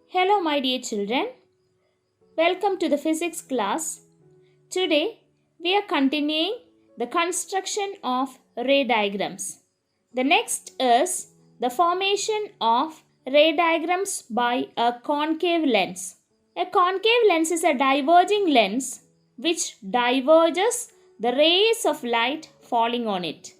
Hello my dear children, welcome to the physics class. Today we are continuing the construction of ray diagrams. The next is the formation of ray diagrams by a concave lens. A concave lens is a diverging lens which diverges the rays of light falling on it.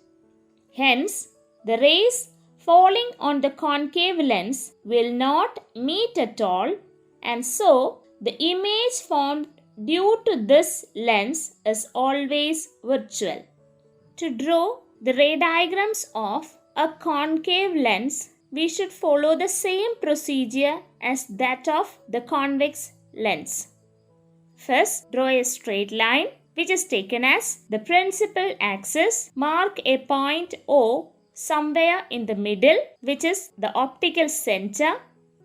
Hence, the rays falling on the concave lens will not meet at all, and so the image formed due to this lens is always virtual. To draw the ray diagrams of a concave lens, we should follow the same procedure as that of the convex lens. First, draw a straight line which is taken as the principal axis. Mark a point O somewhere in the middle, which is the optical center.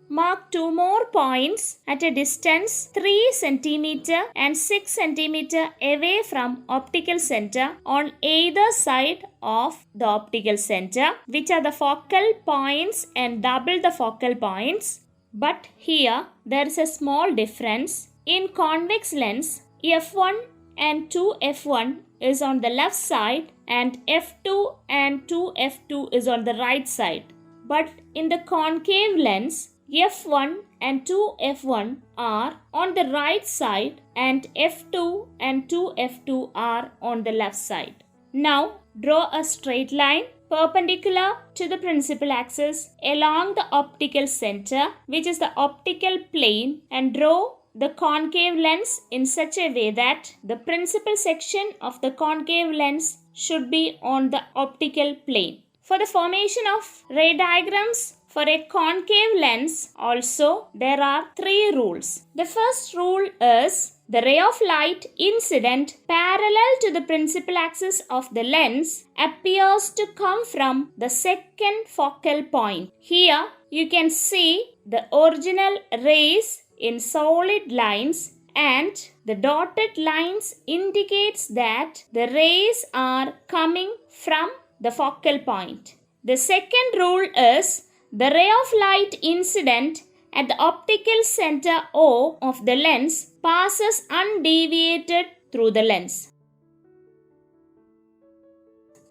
Mark two more points at a distance 3 cm and 6 cm away from optical center on either side of the optical center, which are the focal points and double the focal points. But here there is a small difference. In convex lens, f1 and 2f1 is on the left side and f2 and 2f2 is on the right side. But in the concave lens, f1 and 2f1 are on the right side and f2 and 2f2 are on the left side. Now draw a straight line perpendicular to the principal axis along the optical center, which is the optical plane, and draw the concave lens in such a way that the principal section of the concave lens should be on the optical plane. For the formation of ray diagrams for a concave lens also there are three rules. The first rule is the ray of light incident parallel to the principal axis of the lens appears to come from the second focal point. Here you can see the original rays in solid lines, and the dotted lines indicates that the rays are coming from the focal point. The second rule is the ray of light incident at the optical center O of the lens passes undeviated through the lens.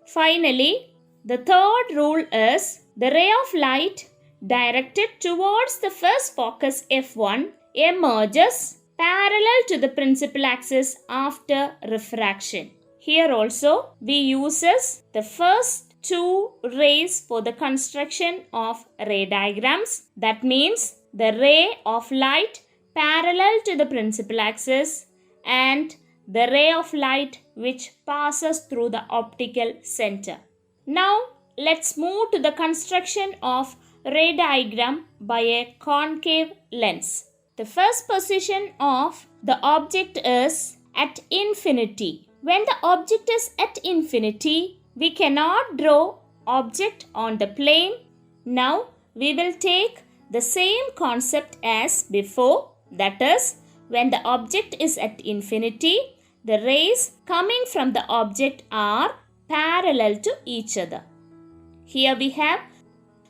Finally, the third rule is the ray of light directed towards the first focus f1 emerges parallel to the principal axis after refraction. Here also we uses the first two rays for the construction of ray diagrams. That means the ray of light parallel to the principal axis and the ray of light which passes through the optical center. Now let's move to the construction of ray diagram by a concave lens. The first position of the object is at infinity. When the object is at infinity, we cannot draw object on the plane. Now we will take the same concept as before. That is, when the object is at infinity, the rays coming from the object are parallel to each other. Here we have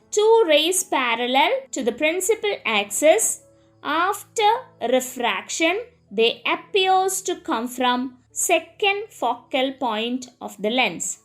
two rays parallel to the principal axis. After refraction, they appears to come from second focal point of the lens.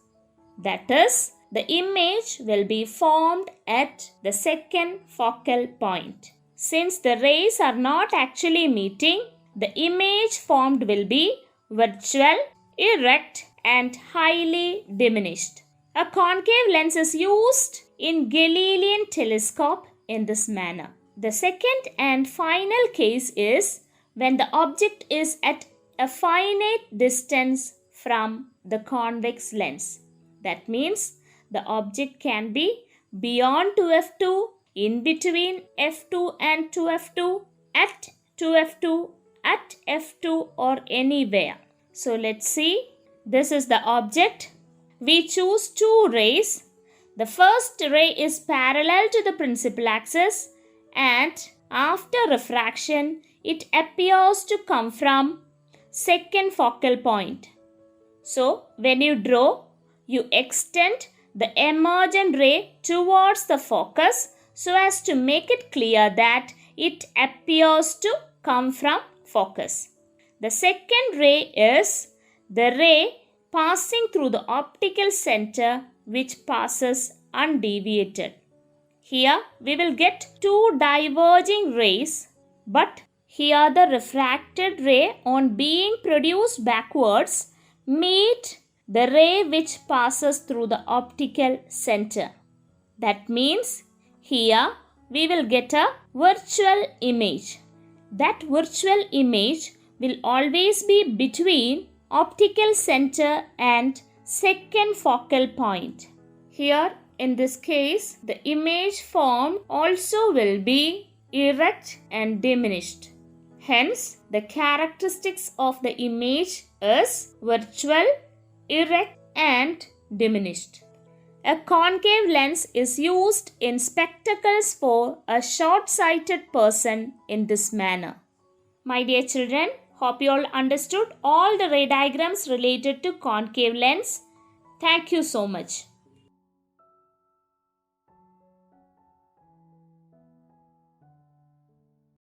That is, the image will be formed at the second focal point. Since the rays are not actually meeting, the image formed will be virtual, erect, and highly diminished. A concave lens is used in Galilean telescope in this manner. The second and final case is when the object is at a finite distance from the convex lens. That means the object can be beyond 2f2, in between f2 and 2f2, at 2f2, at f2, or anywhere. So let's see. This is the object. We choose two rays. The first ray is parallel to the principal axis, and after refraction it appears to come from second focal point. So when you draw, you extend the emergent ray towards the focus so as to make it clear that it appears to come from focus. The second ray is the ray passing through the optical center, which passes undeviated. Here we will get two diverging rays, but here the refracted ray on being produced backwards meet the ray which passes through the optical center. That means here we will get a virtual image. That virtual image will always be between optical center and second focal point. Here in this case, the image formed also will be erect and diminished. Hence, the characteristics of the image is virtual, erect and diminished. A concave lens is used in spectacles for a short-sighted person in this manner. My dear children, hope you all understood all the ray diagrams related to concave lens. Thank you so much.